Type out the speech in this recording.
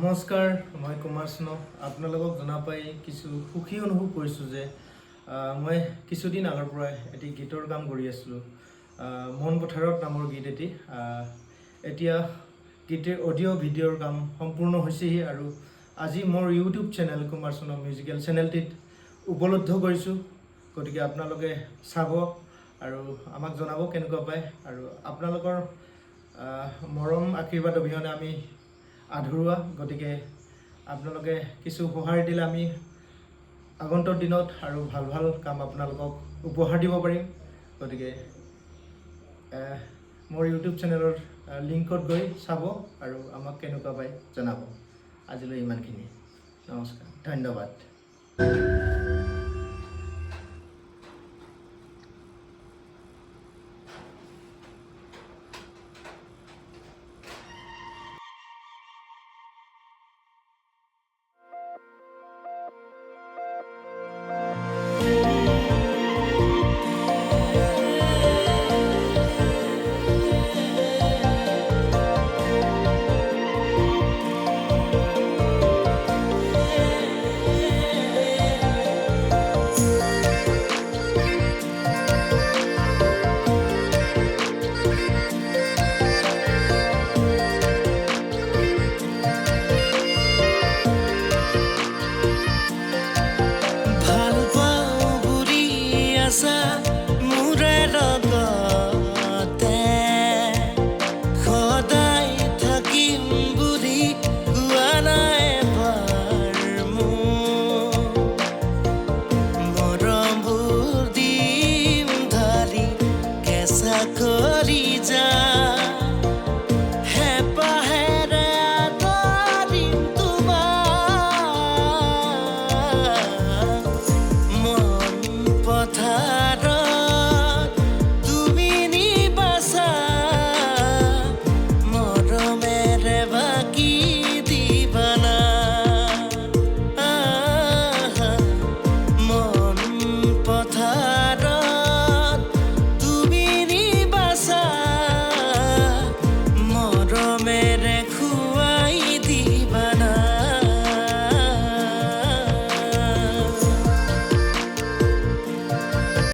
নমস্কাৰ, মই কুমাৰ স্নো। আপোনালোকক জনা পাই কিছু সুখী অনুভৱ কৰিছোঁ যে মই কিছুদিন আগৰ পৰাই এটি গীতৰ কাম কৰি আছিলোঁ। মন পথাৰত নামৰ গীত এটি। এতিয়া গীতৰ অডিঅ' ভিডিঅ'ৰ কাম সম্পূৰ্ণ হৈছেহি আৰু আজি মোৰ YouTube channel Kumar snow musical চেনেলটিত উপলব্ধ কৰিছোঁ। গতিকে আপোনালোকে চাব আৰু আমাক জনাব কেনেকুৱা পায়। আৰু আপোনালোকৰ মৰম আশীৰ্বাদ অবিহনে আমি আধৰুৱা। গতিকে আপোনালোকে কিছু সহায় দিলে আমি আগন্তুক দিনত আৰু ভাল ভাল কাম আপোনালোকক উপহাৰ দিব পাৰিম। গতিকে মোৰ ইউটিউব চেনেলৰ লিংকত গৈ চাব আৰু আমাক কেনেকুৱা পায় জনাব। আজিলৈ ইমানখিনি। নমস্কাৰ, ধন্যবাদ। ভাল পাওঁ বুলি আছা